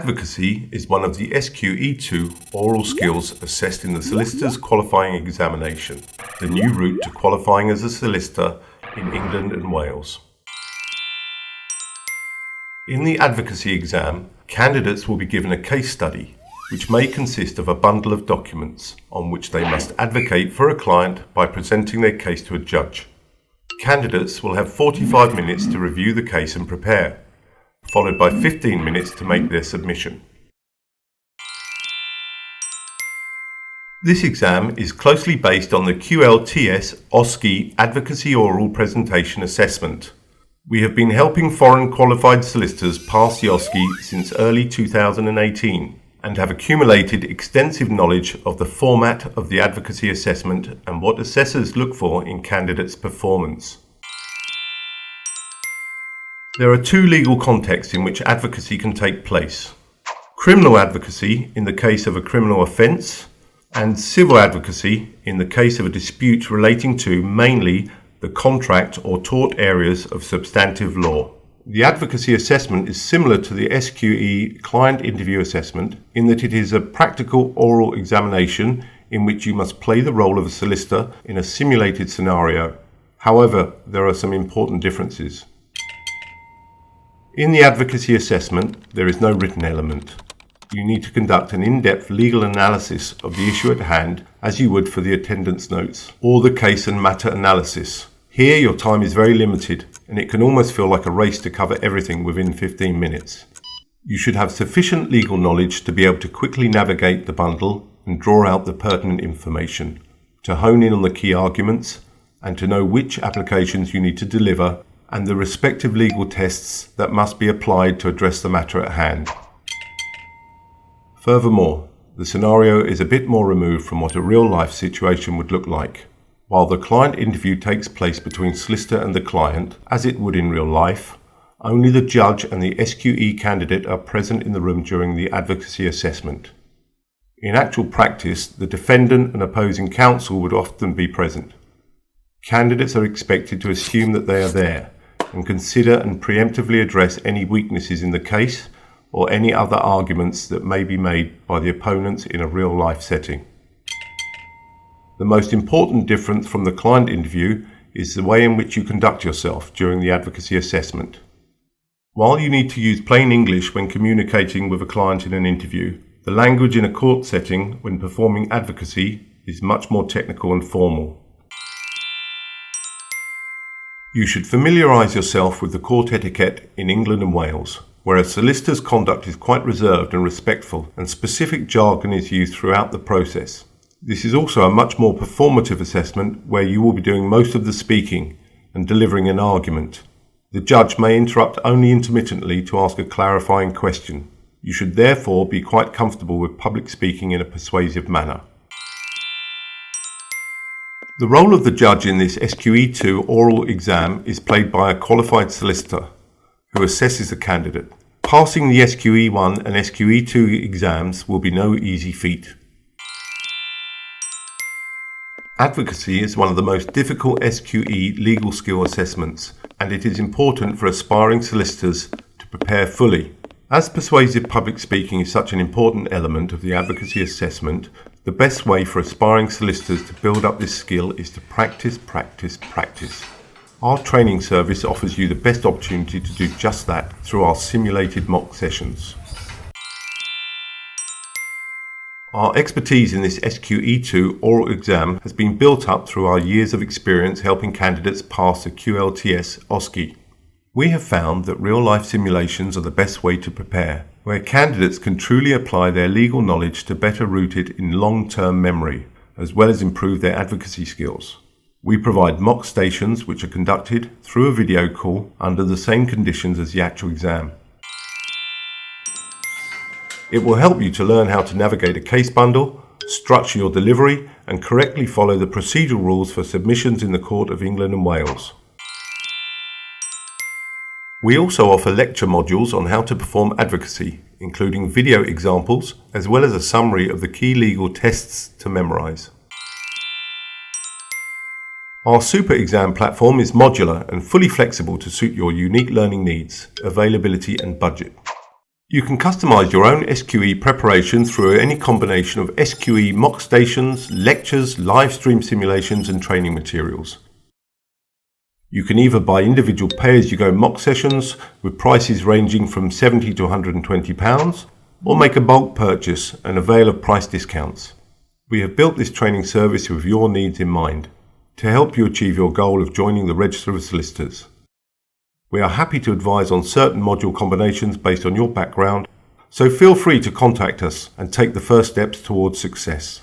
Advocacy is one of the SQE2 oral skills assessed in the Solicitor's Qualifying Examination, the new route to qualifying as a solicitor in England and Wales. In the Advocacy exam, candidates will be given a case study, which may consist of a bundle of documents on which they must advocate for a client by presenting their case to a judge. Candidates will have 45 minutes to review the case and prepare, followed by 15 minutes to make their submission. This exam is closely based on the QLTS OSCE Advocacy Oral Presentation Assessment. We have been helping foreign qualified solicitors pass the OSCE since early 2018 and have accumulated extensive knowledge of the format of the advocacy assessment and what assessors look for in candidates' performance. There are two legal contexts in which advocacy can take place: criminal advocacy in the case of a criminal offence, and civil advocacy in the case of a dispute relating to mainly the contract or tort areas of substantive law. The advocacy assessment is similar to the SQE client interview assessment in that it is a practical oral examination in which you must play the role of a solicitor in a simulated scenario. However, there are some important differences. In the advocacy assessment, there is no written element. You need to conduct an in-depth legal analysis of the issue at hand as you would for the attendance notes or the case and matter analysis. Here your time is very limited and it can almost feel like a race to cover everything within 15 minutes. You should have sufficient legal knowledge to be able to quickly navigate the bundle and draw out the pertinent information, to hone in on the key arguments and to know which applications you need to deliver and the respective legal tests that must be applied to address the matter at hand. Furthermore, the scenario is a bit more removed from what a real-life situation would look like. While the client interview takes place between solicitor and the client, as it would in real life, only the judge and the SQE candidate are present in the room during the advocacy assessment. In actual practice, the defendant and opposing counsel would often be present. Candidates are expected to assume that they are there and consider and preemptively address any weaknesses in the case or any other arguments that may be made by the opponents in a real-life setting. The most important difference from the client interview is the way in which you conduct yourself during the advocacy assessment. While you need to use plain English when communicating with a client in an interview, the language in a court setting when performing advocacy is much more technical and formal. You should familiarise yourself with the court etiquette in England and Wales, where a solicitor's conduct is quite reserved and respectful, and specific jargon is used throughout the process. This is also a much more performative assessment where you will be doing most of the speaking and delivering an argument. The judge may interrupt only intermittently to ask a clarifying question. You should therefore be quite comfortable with public speaking in a persuasive manner. The role of the judge in this SQE2 oral exam is played by a qualified solicitor who assesses the candidate. Passing the SQE1 and SQE2 exams will be no easy feat. Advocacy is one of the most difficult SQE legal skill assessments, and it is important for aspiring solicitors to prepare fully. As persuasive public speaking is such an important element of the advocacy assessment, the best way for aspiring solicitors to build up this skill is to practice, practice, practice. Our training service offers you the best opportunity to do just that through our simulated mock sessions. Our expertise in this SQE2 oral exam has been built up through our years of experience helping candidates pass the QLTS OSCE. We have found that real-life simulations are the best way to prepare, where candidates can truly apply their legal knowledge to better root it in long-term memory, as well as improve their advocacy skills. We provide mock stations which are conducted through a video call under the same conditions as the actual exam. It will help you to learn how to navigate a case bundle, structure your delivery, and correctly follow the procedural rules for submissions in the Court of England and Wales. We also offer lecture modules on how to perform advocacy, including video examples, as well as a summary of the key legal tests to memorise. Our Super Exam platform is modular and fully flexible to suit your unique learning needs, availability and budget. You can customize your own SQE preparation through any combination of SQE mock stations, lectures, live stream simulations and training materials. You can either buy individual pay-as-you-go mock sessions with prices ranging from £70 to £120, or make a bulk purchase and avail of price discounts. We have built this training service with your needs in mind, to help you achieve your goal of joining the Register of Solicitors. We are happy to advise on certain module combinations based on your background, so feel free to contact us and take the first steps towards success.